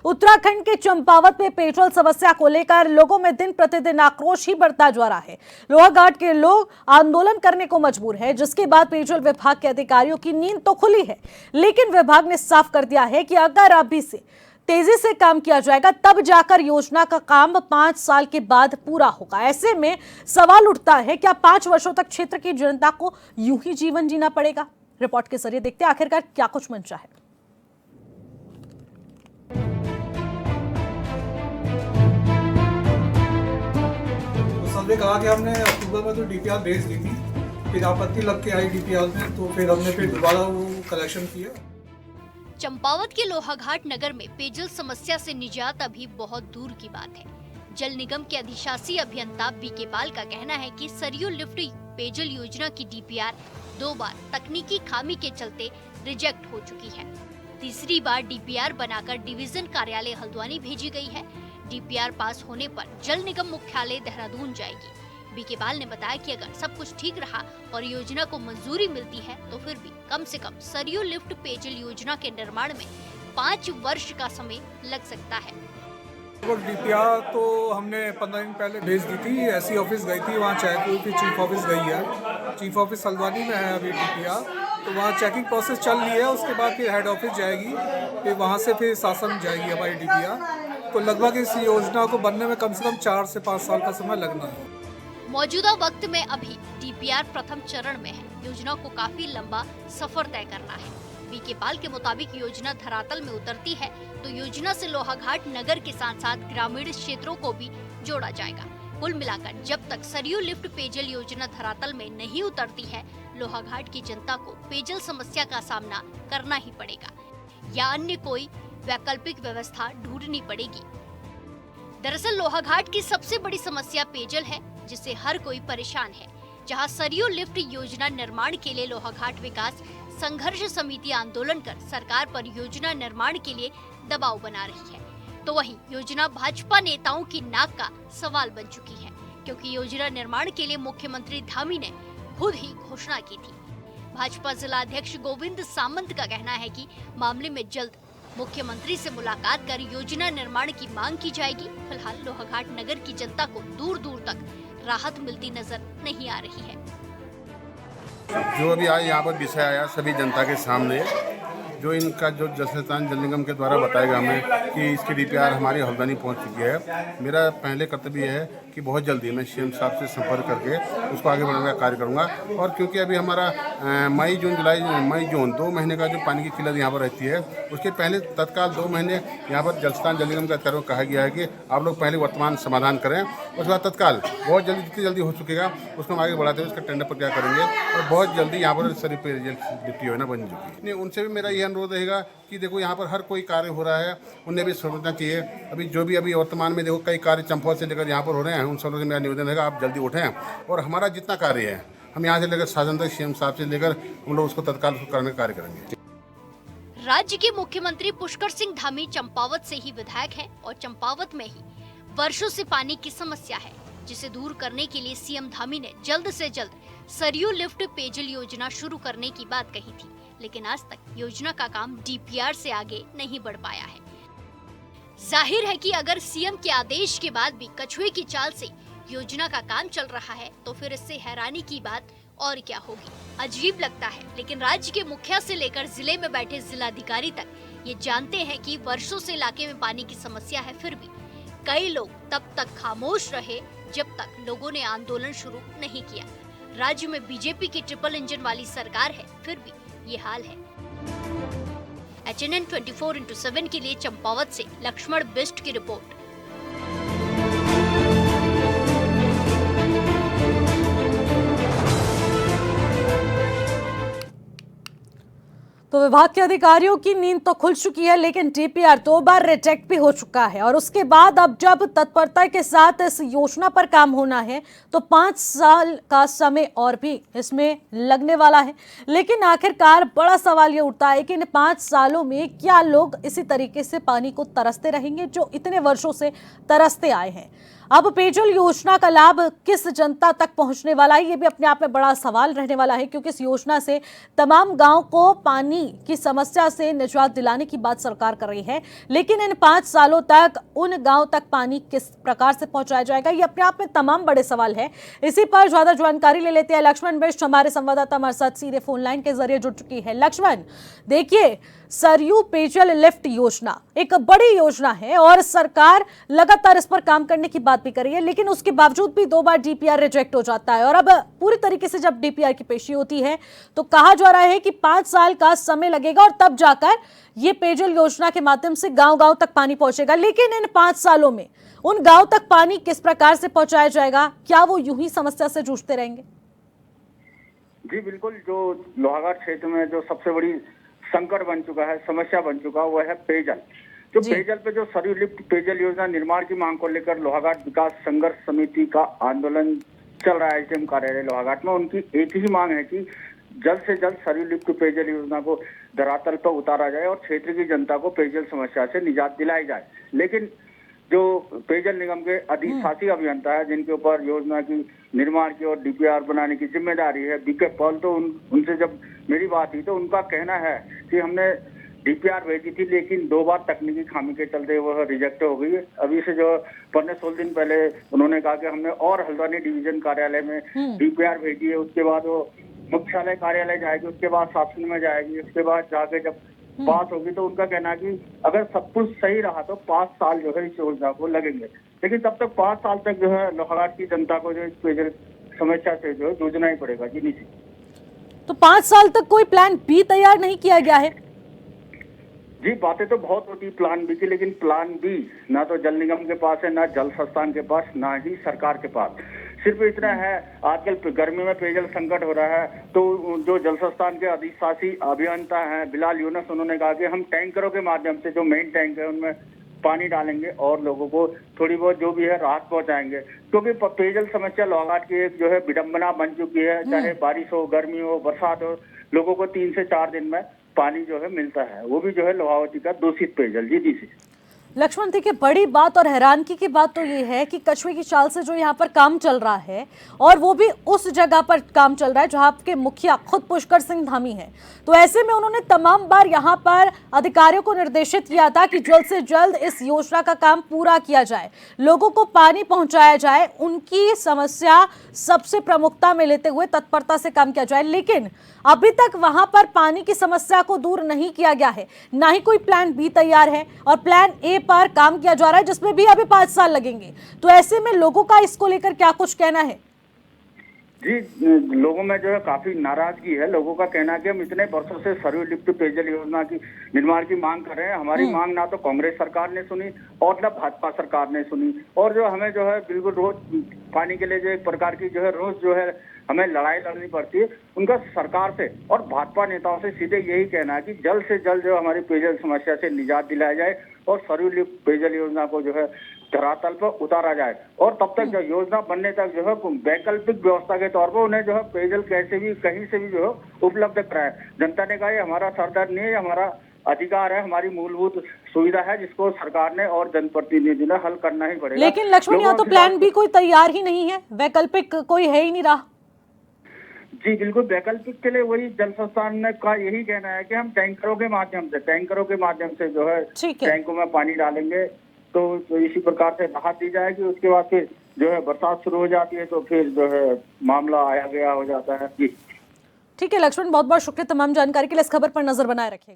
उत्तराखंड के चंपावत में पेयजल समस्या को लेकर लोगों में दिन प्रतिदिन आक्रोश ही बढ़ता जा रहा है। लोहाघाट के लोग आंदोलन करने को मजबूर है, जिसके बाद पेयजल विभाग के अधिकारियों की नींद तो खुली है, लेकिन विभाग ने साफ कर दिया है कि अगर अभी से तेजी से काम किया जाएगा तब जाकर योजना का काम 5 साल के बाद पूरा होगा। ऐसे में सवाल उठता है, क्या 5 वर्षों तक क्षेत्र की जनता को यूं ही जीवन जीना पड़ेगा? रिपोर्ट के जरिए देखते हैं आखिरकार क्या कुछ मंशा है। हमने कहा कि हमने अक्टूबर में तो डीपीआर भेज दी थी, फिर आपत्ति लग के आई डीपीआर में, तो फिर हमने दोबारा वो कलेक्शन किया। चंपावत के लोहाघाट नगर में पेयजल समस्या से निजात अभी बहुत दूर की बात है। जल निगम के अधिशासी अभियंता बीके पाल का कहना है कि सरयू लिफ्ट पेयजल योजना की डीपीआर 2 बार तकनीकी खामी के चलते रिजेक्ट हो चुकी है। तीसरी बार डीपीआर बनाकर डिवीजन कार्यालय हल्द्वानी भेजी गई है। डीपीआर पास होने पर जल निगम मुख्यालय देहरादून जाएगी। बीके पाल ने बताया कि अगर सब कुछ ठीक रहा और योजना को मंजूरी मिलती है तो फिर भी कम से कम सरयू लिफ्ट पेयजल योजना के निर्माण में 5 वर्ष का समय लग सकता है। डीपीआर तो हमने 15 दिन पहले भेज दी थी, एससी ऑफिस गई थी, वहाँ चेक हुई थी, चीफ ऑफिस गई है, चीफ ऑफिस हल्द्वानी में है अभी डीपीआर, तो वहाँ चेकिंग प्रोसेस चल रही है। उसके बाद फिर हेड ऑफिस जाएगी, फिर वहाँ से फिर शासन जाएगी हमारी डीपीआर। तो लगभग इस योजना को बनने में कम से कम 4 से 5 साल का समय लगना है। मौजूदा वक्त में अभी डीपीआर प्रथम चरण में है। योजना को काफी लंबा सफर तय करना है। बीके पाल के मुताबिक योजना धरातल में उतरती है तो योजना से लोहाघाट नगर के साथ साथ ग्रामीण क्षेत्रों को भी जोड़ा जाएगा। कुल मिलाकर जब तक सरयू लिफ्ट पेयजल योजना धरातल में नहीं उतरती है, लोहाघाट की जनता को पेयजल समस्या का सामना करना ही पड़ेगा या अन्य कोई वैकल्पिक व्यवस्था ढूंढनी पड़ेगी। दरअसल लोहाघाट की सबसे बड़ी समस्या पेयजल है, जिससे हर कोई परेशान है। जहां सरयू लिफ्ट योजना निर्माण के लिए लोहाघाट विकास संघर्ष समिति आंदोलन कर सरकार पर योजना निर्माण के लिए दबाव बना रही है, तो वहीं योजना भाजपा नेताओं की नाक का सवाल बन चुकी है, क्योंकि योजना निर्माण के लिए मुख्यमंत्री धामी ने खुद ही घोषणा की थी। भाजपा जिला अध्यक्ष गोविंद सामंत का कहना है कि मामले में जल्द मुख्यमंत्री से मुलाकात कर योजना निर्माण की मांग की जाएगी। फिलहाल लोहाघाट नगर की जनता को दूर दूर तक राहत मिलती नजर नहीं आ रही है। जो अभी आज यहाँ पर विषय आया सभी जनता के सामने, जो इनका जो जल निगम के द्वारा बताया गया हमें कि इसकी डीपीआर हमारी हल्द्वानी पहुँच चुकी है। मेरा पहले कर्तव्य है कि बहुत जल्दी मैं सीएम साहब से संपर्क करके उसको आगे बढ़ाने का कार्य करूँगा। और क्योंकि अभी हमारा मई जून 2 महीने का जो पानी की किल्लत यहाँ पर रहती है, उसके पहले तत्काल 2 महीने यहाँ पर जल निगम के अधिकारियों को कहा गया है कि आप लोग पहले वर्तमान समाधान करें, उसके बाद तत्काल बहुत जल्दी जितनी जल्दी हो चुकेगा उसको हम आगे बढ़ाते हुए उसका टेंडर प्रक्रिया करेंगे और बहुत जल्दी यहाँ पर सरयू पेयजल लिफ्ट योजना बन चुकी है। उनसे भी मेरा यह अनुरोध रहेगा कि देखो यहाँ पर हर कोई कार्य हो रहा है, उन्हें भी समझना चाहिए। अभी वर्तमान में देखो कई कार्य चंपावत से लेकर यहाँ पर हो रहे हैं, उन सब लोगों से मेरा निवेदन रहेगा आप जल्दी उठें और हमारा जितना कार्य है हम यहाँ से लेकर शासन तक सीएम साहब से लेकर हम लोग उसको तत्काल करने का कार्य करेंगे। राज्य के मुख्यमंत्री पुष्कर सिंह धामी चंपावत से ही विधायक हैं और चंपावत में ही वर्षों से पानी की समस्या है, जिसे दूर करने के लिए सीएम धामी ने जल्द से जल्द सरयू लिफ्ट पेयजल योजना शुरू करने की बात कही थी, लेकिन आज तक योजना का काम डीपीआर से आगे नहीं बढ़ पाया है। जाहिर है कि अगर सीएम के आदेश के बाद भी कछुए की चाल से योजना का काम चल रहा है तो फिर इससे हैरानी की बात और क्या होगी। अजीब लगता है, लेकिन राज्य के मुखिया से लेकर जिले में बैठे जिलाधिकारी तक ये जानते हैं कि वर्षों से इलाके में पानी की समस्या है, फिर भी कई लोग तब तक खामोश रहे जब तक लोगों ने आंदोलन शुरू नहीं किया। राज्य में बीजेपी की ट्रिपल इंजन वाली सरकार है, फिर भी ये हाल है। HNN 24/7 के लिए चंपावत से लक्ष्मण बिष्ट की रिपोर्ट। तो विभाग के अधिकारियों की नींद तो खुल चुकी है, लेकिन डीपीआर 2 बार रिजेक्ट भी हो चुका है और उसके बाद अब जब तत्परता के साथ इस योजना पर काम होना है तो 5 साल का समय और भी इसमें लगने वाला है। लेकिन आखिरकार बड़ा सवाल ये उठता है कि इन 5 सालों में क्या लोग इसी तरीके से पानी को तरसते रहेंगे जो इतने वर्षों से तरसते आए हैं। अब पेयजल योजना का लाभ किस जनता तक पहुंचने वाला है, ये भी अपने आप में बड़ा सवाल रहने वाला है, क्योंकि इस योजना से तमाम गांव को पानी की समस्या से निजात दिलाने की बात सरकार कर रही है, लेकिन इन 5 सालों तक उन गांव तक पानी किस प्रकार से पहुंचाया जाएगा, ये अपने आप में तमाम बड़े सवाल है। इसी पर ज्यादा जानकारी ले लेते हैं। लक्ष्मण बिष्ट हमारे संवाददाता हमारे साथ सीधे फोन लाइन के जरिए जुड़ चुकी है। लक्ष्मण, देखिए, सरयू पेयजल लिफ्ट योजना एक बड़ी योजना है और सरकार लगातार इस पर काम करने की बात भी कर रही है, लेकिन उसके बावजूद भी 2 बार डीपीआर रिजेक्ट हो जाता है। और अब पूरी तरीके से जब डीपीआर की पेशी होती है तो कहा जा रहा है कि 5 साल का समय लगेगा और तब जाकर ये पेयजल योजना के माध्यम से गांव-गांव तक पानी पहुंचेगा। लेकिन इन 5 सालों में उन गांव तक पानी किस प्रकार से पहुंचाया जाएगा? क्या वो यूं ही समस्या से जूझते रहेंगे? जी बिल्कुल, जो लोहाघाट क्षेत्र में जो सबसे बड़ी संकट बन चुका है, समस्या बन चुका, वो है पेयजल। जो पेयजल पे जो सरयू लिफ्ट पेयजल योजना निर्माण की मांग को लेकर लोहाघाट विकास संघर्ष समिति का आंदोलन चल रहा है एसडीएम कार्यालय लोहाघाट में। उनकी एक ही मांग है कि जल्द से जल्द सरयू लिफ्ट पेयजल योजना को धरातल पर उतारा जाए और क्षेत्र की जनता को पेयजल समस्या से निजात दिलाई जाए। लेकिन जो पेयजल निगम के अधिशासी अभियंता है, जिनके ऊपर योजना की निर्माण की और डीपीआर बनाने की जिम्मेदारी है, बीके पॉल, तो उनसे जब मेरी बात हुई तो उनका कहना है कि हमने डीपीआर भेजी थी, लेकिन 2 बार तकनीकी खामी के चलते वह रिजेक्ट हो गई। अभी से जो 15-16 दिन पहले उन्होंने कहा कि हमने और हल्द्वानी डिवीजन कार्यालय में डीपीआर भेजी है, उसके बाद वो मुख्यालय कार्यालय जाएगी, उसके बाद शासन में जाएगी, उसके बाद जाके जब पास होगी तो उनका कहना है कि अगर सब कुछ सही रहा तो 5 साल जो है इस योजना को लगेंगे। लेकिन तब तक 5 साल तक जो है लोहाघाट की जनता को जो इस पेयजल समस्या से जो है जूझना ही पड़ेगा। जी नीति, तो 5 साल तक कोई प्लान बी तैयार नहीं किया गया है? जी बातें तो बहुत होती प्लान बी की, लेकिन प्लान बी ना तो जल निगम के पास है, ना जल संस्थान के पास, ना ही सरकार के पास। सिर्फ इतना है, आजकल गर्मी में पेयजल संकट हो रहा है, तो जो जल संस्थान के अधिशासी अभियंता हैं बिलाल यूनुस, उन्होंने कहा कि हम टैंकरों के माध्यम से जो मेन टैंक है उनमें पानी डालेंगे और लोगों को थोड़ी बहुत जो भी है राहत पहुंचाएंगे। क्योंकि पेयजल समस्या लोहाघाट की एक जो है विडंबना बन चुकी है, चाहे बारिश हो, गर्मी हो, बरसात हो, लोगों को 3 से 4 दिन में पानी जो है मिलता है, वो भी जो है लोहावती का दूषित पेयजल। जी डी सी लक्ष्मण, देखिए, बड़ी बात और हैरानगी की बात तो ये है कि कछुए की चाल से जो यहाँ पर काम चल रहा है, और वो भी उस जगह पर काम चल रहा है जहाँ आपके मुखिया खुद पुष्कर सिंह धामी हैं। तो ऐसे में उन्होंने तमाम बार यहाँ पर अधिकारियों को निर्देशित किया था कि जल्द से जल्द इस योजना का काम पूरा किया जाए, लोगों को पानी पहुंचाया जाए, उनकी समस्या सबसे प्रमुखता में लेते हुए तत्परता से काम किया जाए। लेकिन अभी तक वहां पर पानी की समस्या को दूर नहीं किया गया है, ना ही कोई प्लान बी तैयार है, और प्लान ए पर काम किया जा रहा है जिसमें भी अभी 5 साल लगेंगे। तो ऐसे में लोगों का इसको लेकर क्या कुछ कहना है? जी, लोगों में जो है काफी नाराजगी है। लोगों का कहना है कि हम इतने वर्षों से सरयू लिफ्ट पेयजल योजना की निर्माण की मांग कर रहे हैं, हमारी मांग ना तो कांग्रेस सरकार ने सुनी और ना भाजपा सरकार ने सुनी, और जो हमें जो है बिल्कुल रोज पानी के लिए जो एक प्रकार की जो है रोज जो है हमें लड़ाई लड़नी पड़ती है। उनका सरकार से और भाजपा नेताओं से सीधे यही कहना है कि जल्द से जल्द जो हमारी पेयजल समस्या से निजात दिलाया जाए और सरयू लिफ्ट पेयजल योजना को जो है धरातल पर उतारा जाए, और तब तक जो योजना बनने तक जो है वैकल्पिक व्यवस्था के तौर पर उन्हें जो है पेयजल कैसे भी कहीं से भी जो है उपलब्ध कराए। जनता ने कहा ये हमारा सरदर्द नहीं है, हमारा अधिकार है, हमारी मूलभूत सुविधा है, जिसको सरकार ने और जनप्रतिनिधि ने हल करना ही पड़ेगा। लेकिन लक्ष्मण, यहाँ तो प्लान बी कोई तैयार ही नहीं है, वैकल्पिक कोई है ही नहीं रहा। जी बिल्कुल, वैकल्पिक के लिए वही जल संस्थान का यही कहना है कि हम टैंकरों के माध्यम से जो है टैंकों में पानी डालेंगे, तो इसी प्रकार से राहत दी जाएगी। उसके बाद फिर जो है बरसात शुरू हो जाती है तो फिर जो है मामला आया गया हो जाता है। जी ठीक है लक्ष्मण, बहुत बहुत शुक्रिया तमाम जानकारी के लिए। इस खबर पर नजर बनाए रखिएगा।